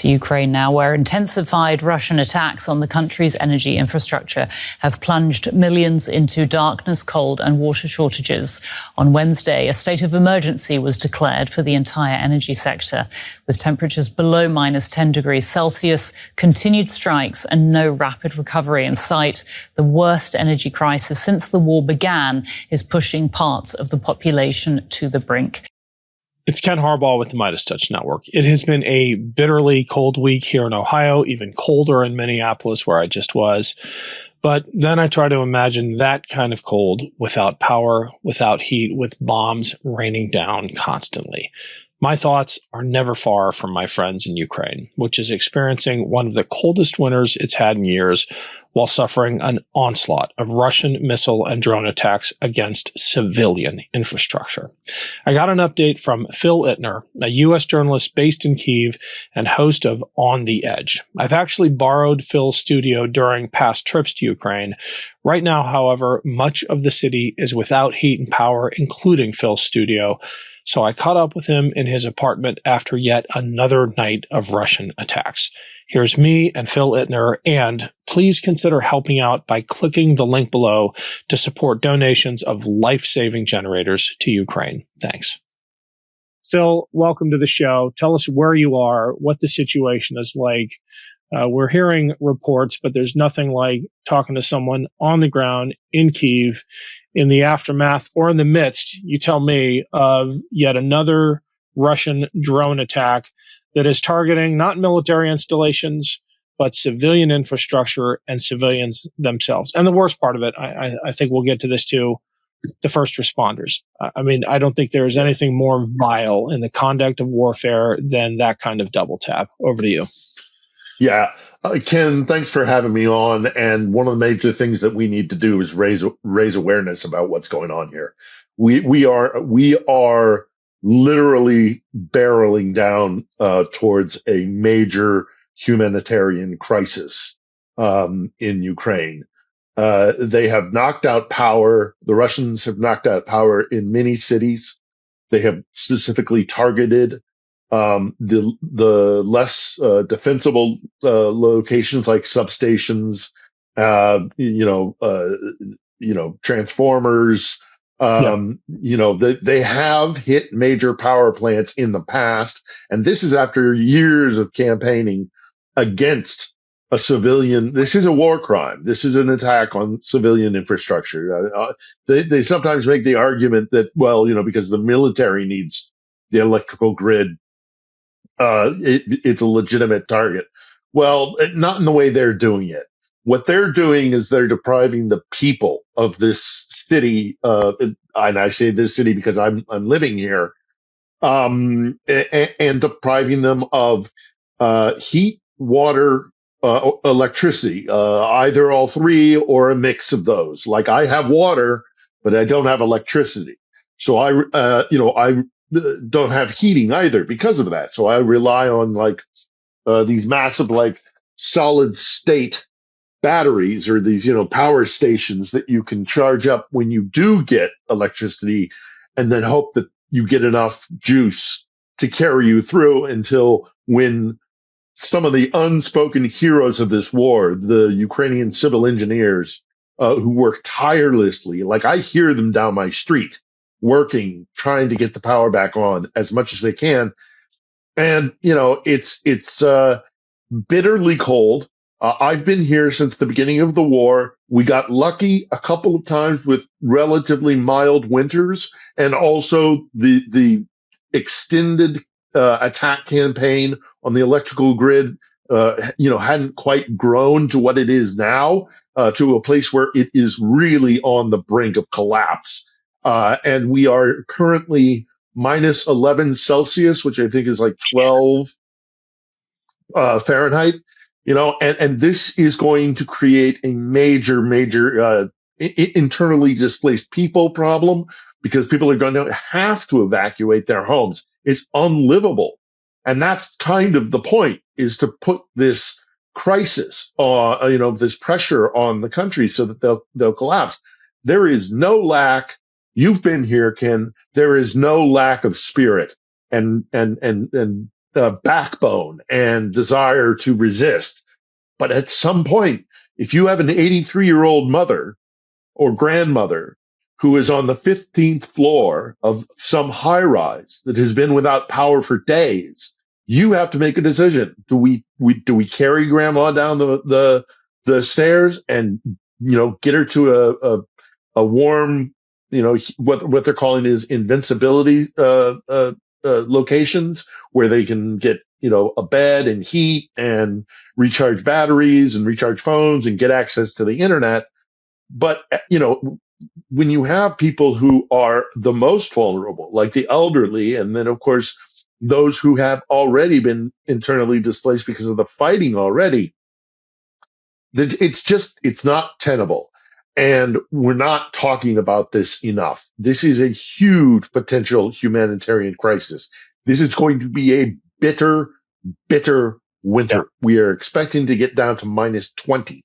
To Ukraine now, where intensified Russian attacks on the country's energy infrastructure have plunged millions into darkness, cold and water shortages. On Wednesday, a state of emergency was declared for the entire energy sector, with temperatures below -10 degrees Celsius, continued strikes and no rapid recovery in sight. The worst energy crisis since the war began is pushing parts of the population to the brink. It's Ken Harbaugh with the MeidasTouch Network. It has been a bitterly cold week here in Ohio, even colder in Minneapolis, where I just was. But then I try to imagine that kind of cold without power, without heat, with bombs raining down constantly. My thoughts are never far from my friends in Ukraine, which is experiencing one of the coldest winters it's had in years, while suffering an onslaught of Russian missile and drone attacks against civilian infrastructure. I got an update from Phil Ittner, a U.S. journalist based in Kyiv and host of On the Edge. I've actually borrowed Phil's studio during past trips to Ukraine. Right now, however, much of the city is without heat and power, including Phil's studio. So I caught up with him in his apartment after yet another night of Russian attacks. Here's me and Phil Ittner, and please consider helping out by clicking the link below to support donations of life-saving generators to Ukraine. Thanks. Phil, welcome to the show. Tell us where you are, what the situation is like. We're hearing reports, but there's nothing like talking to someone on the ground in Kyiv in the aftermath or in the midst, you tell me, of yet another Russian drone attack that is targeting not military installations, but civilian infrastructure and civilians themselves. And the worst part of it, I think we'll get to this too, the first responders. I mean, I don't think there is anything more vile in the conduct of warfare than that kind of double tap. Over to you. Yeah. Ken, thanks for having me on. And one of the major things that we need to do is raise awareness about what's going on here. We are literally barreling down towards a major humanitarian crisis in Ukraine. They have knocked out power. The Russians have knocked out power in many cities. They have specifically targeted the less defensible locations like substations, transformers. They have hit major power plants in the past, and this is after years of campaigning against a civilian. This is a war crime. This is an attack on civilian infrastructure. They sometimes make the argument that, because the military needs the electrical grid, it's a legitimate target. Well, not in the way they're doing it. What they're doing is they're depriving the people of this city, and I say this city because I'm living here, and depriving them of heat, water, electricity, either all three or a mix of those. Like, I have water, but I don't have electricity. So I don't have heating either because of that. So I rely on these massive solid state batteries, or these power stations that you can charge up when you do get electricity, and then hope that you get enough juice to carry you through until when some of the unspoken heroes of this war, the Ukrainian civil engineers who work tirelessly, I hear them down my street working, trying to get the power back on as much as they can. And, it's bitterly cold. I've been here since the beginning of the war. We got lucky a couple of times with relatively mild winters, and also the extended attack campaign on the electrical grid, hadn't quite grown to what it is now, to a place where it is really on the brink of collapse. And we are currently minus 11 Celsius, which I think is 12 Fahrenheit. And this is going to create a major internally displaced people problem, because people are going to have to evacuate their homes. It's unlivable. And that's kind of the point, is to put this crisis, this pressure on the country so that they'll collapse. There is no lack. You've been here, Ken. There is no lack of spirit and backbone and desire to resist. But at some point, if you have an 83-year-old mother or grandmother who is on the 15th floor of some high rise that has been without power for days, you have to make a decision. Do we carry grandma down the stairs and, get her to a warm, what they're calling is invincibility, locations where they can get, a bed and heat and recharge batteries and recharge phones and get access to the internet. But, when you have people who are the most vulnerable, like the elderly, and then, of course, those who have already been internally displaced because of the fighting already, it's not tenable. And we're not talking about this enough. This is a huge potential humanitarian crisis. This is going to be a bitter, bitter winter. Yeah. We are expecting to get down to -20.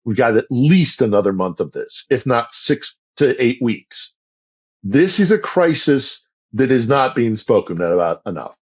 We've got at least another month of this, if not 6 to 8 weeks. This is a crisis that is not being spoken about enough.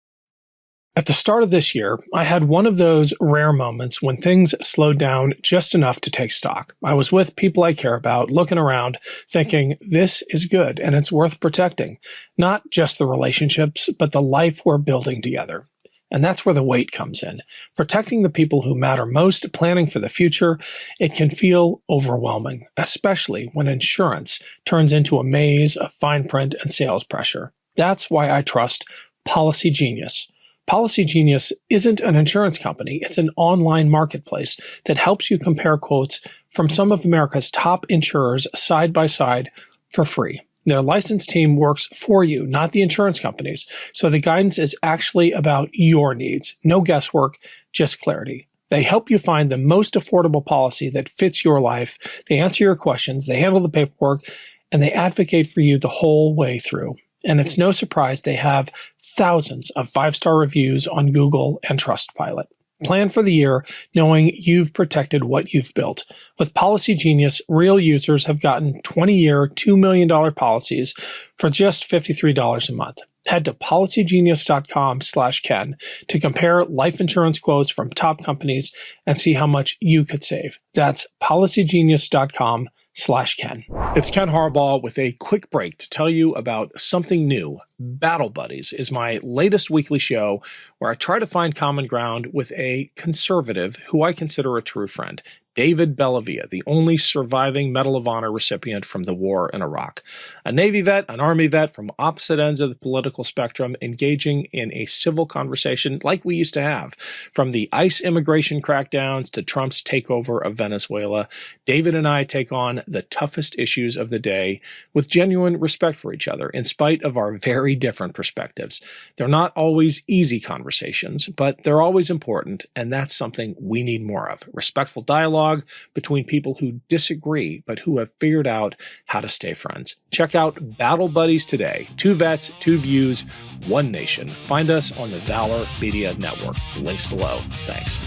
At the start of this year, I had one of those rare moments when things slowed down just enough to take stock. I was with people I care about, looking around, thinking, this is good and it's worth protecting. Not just the relationships, but the life we're building together. And that's where the weight comes in. Protecting the people who matter most, planning for the future, it can feel overwhelming, especially when insurance turns into a maze of fine print and sales pressure. That's why I trust Policy Genius. Policy Genius isn't an insurance company. It's an online marketplace that helps you compare quotes from some of America's top insurers side by side for free. Their licensed team works for you, not the insurance companies. So the guidance is actually about your needs. No guesswork, just clarity. They help you find the most affordable policy that fits your life. They answer your questions, they handle the paperwork, and they advocate for you the whole way through. And it's no surprise they have thousands of 5-star reviews on Google and Trustpilot. Plan for the year knowing you've protected what you've built. With Policy Genius, real users have gotten 20-year, $2 million policies for just $53 a month. Head to policygenius.com/Ken to compare life insurance quotes from top companies and see how much you could save. That's policygenius.com/Ken. It's Ken Harbaugh with a quick break to tell you about something new. Battle Buddies is my latest weekly show where I try to find common ground with a conservative who I consider a true friend. David Bellavia, the only surviving Medal of Honor recipient from the war in Iraq. A Navy vet, an Army vet from opposite ends of the political spectrum, engaging in a civil conversation like we used to have. From the ICE immigration crackdowns to Trump's takeover of Venezuela, David and I take on the toughest issues of the day with genuine respect for each other, in spite of our very different perspectives. They're not always easy conversations, but they're always important, and that's something we need more of. Respectful dialogue between people who disagree, but who have figured out how to stay friends. Check out Battle Buddies today. 2 vets, 2 views, 1 nation. Find us on the Valor Media Network. The link's below. Thanks.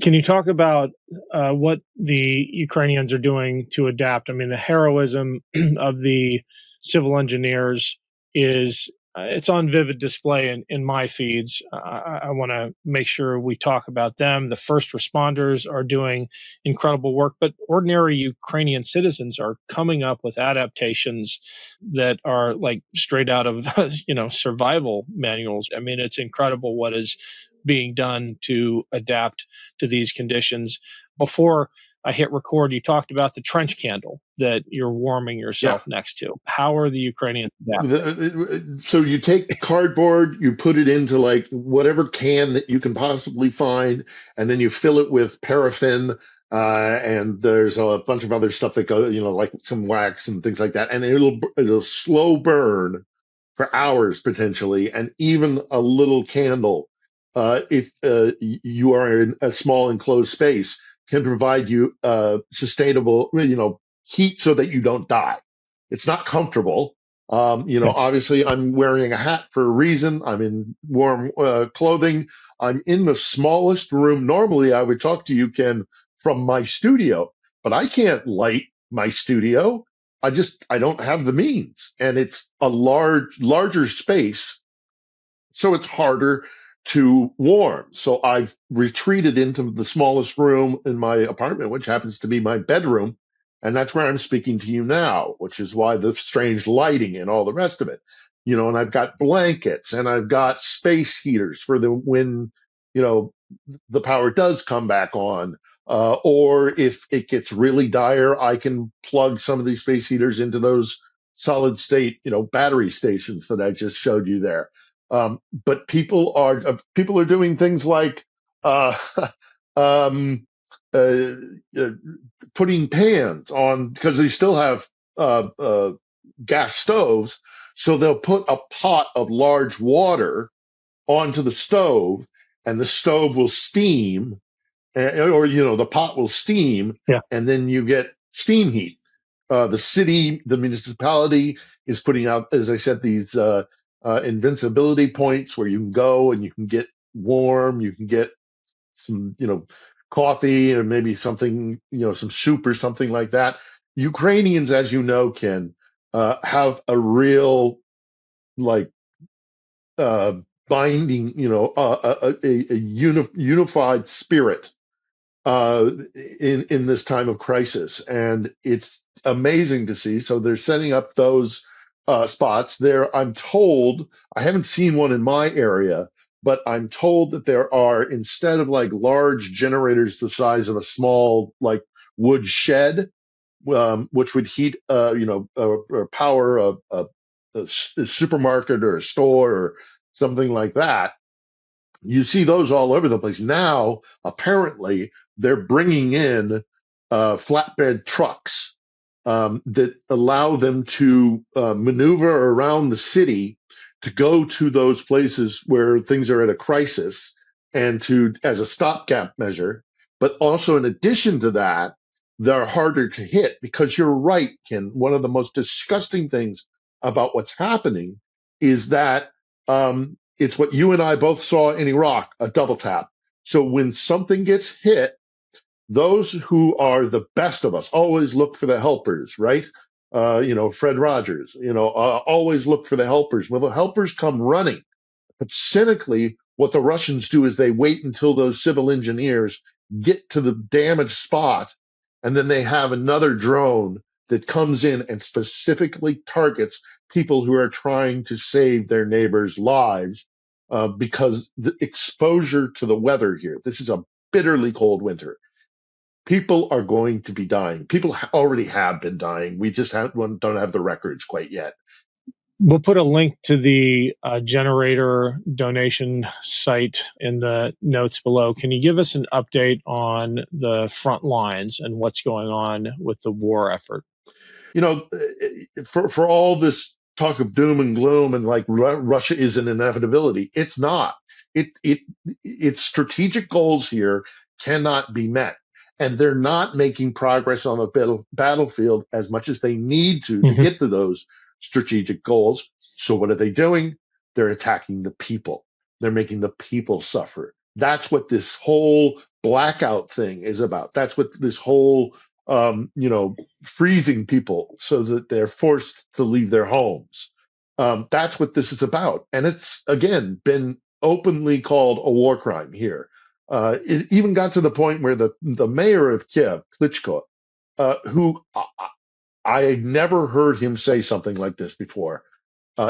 Can you talk about what the Ukrainians are doing to adapt? I mean, the heroism of the civil engineers is it's on vivid display in my feeds. I want to make sure we talk about them. The first responders are doing incredible work, but ordinary Ukrainian citizens are coming up with adaptations that are like straight out of survival manuals. I mean, it's incredible what is being done to adapt to these conditions. Before I hit record, you talked about the trench candle that you're warming yourself next to. How are the Ukrainians adapting? So you take cardboard, you put it into like whatever can that you can possibly find, and then you fill it with paraffin, and there's a bunch of other stuff that goes, like some wax and things like that, and it'll slow burn for hours potentially, and even a little candle, if you are in a small enclosed space, can provide you sustainable, heat so that you don't die. It's not comfortable. Obviously I'm wearing a hat for a reason. I'm in warm clothing. I'm in the smallest room. Normally I would talk to you, Ken, from my studio, but I can't light my studio. I don't have the means, and it's a larger space, so it's harder to warm. So I've retreated into the smallest room in my apartment, which happens to be my bedroom. And that's where I'm speaking to you now, which is why the strange lighting and all the rest of it, and I've got blankets and I've got space heaters for when, the power does come back on. Or if it gets really dire, I can plug some of these space heaters into those solid state, battery stations that I just showed you there. But people are doing things like uh, um, uh, uh, putting pans on because they still have gas stoves, so they'll put a pot of large water onto the stove, and the stove will steam, or the pot will steam, Yeah. and then you get steam heat. The municipality is putting out, as I said, these invincibility points where you can go and you can get warm, you can get some, coffee or maybe something, some soup or something like that. Ukrainians, as you know, can have a real like binding, a unified spirit in this time of crisis, and it's amazing to see. So they're setting up those spots there. I'm told, I haven't seen one in my area, but I'm told that there are, instead of like large generators the size of a small like wood shed, which would heat or power a supermarket or a store or something like that. You see those all over the place. Now, apparently, they're bringing in flatbed trucks that allow them to maneuver around the city to go to those places where things are at a crisis and to, as a stopgap measure. But also, in addition to that, they're harder to hit because you're right, Ken. One of the most disgusting things about what's happening is that it's what you and I both saw in Iraq, a double tap. So when something gets hit, those who are the best of us always look for the helpers, right? Fred Rogers, always look for the helpers. Well, the helpers come running. But cynically, what the Russians do is they wait until those civil engineers get to the damaged spot, and then they have another drone that comes in and specifically targets people who are trying to save their neighbors' lives because the exposure to the weather here, this is a bitterly cold winter. People are going to be dying. People already have been dying. We just don't have the records quite yet. We'll put a link to the generator donation site in the notes below. Can you give us an update on the front lines and what's going on with the war effort? For all this talk of doom and gloom and like Russia is an inevitability, it's not. Its strategic goals here cannot be met. And they're not making progress on the battlefield as much as they need to get to those strategic goals. So what are they doing? They're attacking the people. They're making the people suffer. That's what this whole blackout thing is about. That's what this whole, freezing people so that they're forced to leave their homes. That's what this is about. And it's, again, been openly called a war crime here. It even got to the point where the mayor of Kyiv, Klitschko, who I had never heard him say something like this before.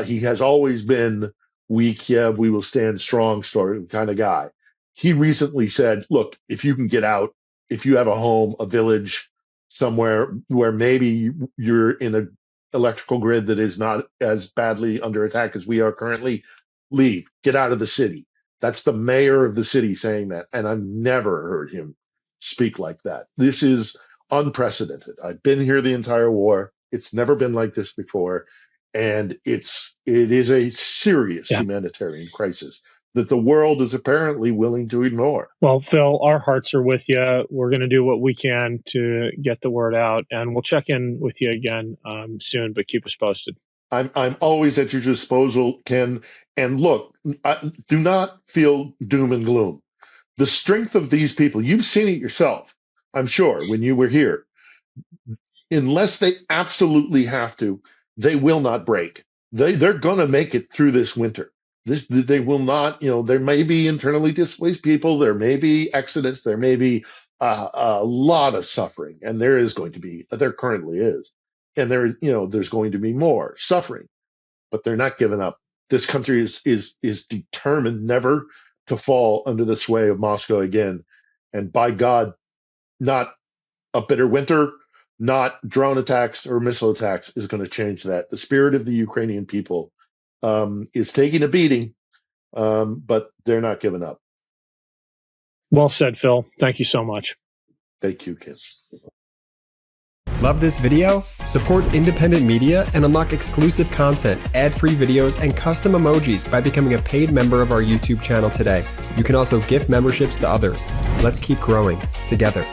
He has always been, we Kyiv, we will stand strong story kind of guy. He recently said, look, if you can get out, if you have a home, a village, somewhere where maybe you're in an electrical grid that is not as badly under attack as we are currently, leave, get out of the city. That's the mayor of the city saying that. And I've never heard him speak like that. This is unprecedented. I've been here the entire war. It's never been like this before. And it is a serious humanitarian crisis that the world is apparently willing to ignore. Well, Phil, our hearts are with you. We're going to do what we can to get the word out, and we'll check in with you again soon, but keep us posted. I'm always at your disposal, Ken. And look, do not feel doom and gloom. The strength of these people, you've seen it yourself, I'm sure, when you were here. unless they absolutely have to, they will not break. They're going to make it through this winter. They will not, there may be internally displaced people. There may be exodus. There may be a lot of suffering, and there currently is. And there's going to be more suffering, but they're not giving up. This country is determined never to fall under the sway of Moscow again. And by God, not a bitter winter, not drone attacks or missile attacks is going to change that. The spirit of the Ukrainian people is taking a beating, but they're not giving up. Well said, Phil. Thank you so much. Thank you, Ken. Love this video? Support independent media and unlock exclusive content, ad-free videos, and custom emojis by becoming a paid member of our YouTube channel today. You can also gift memberships to others. Let's keep growing together.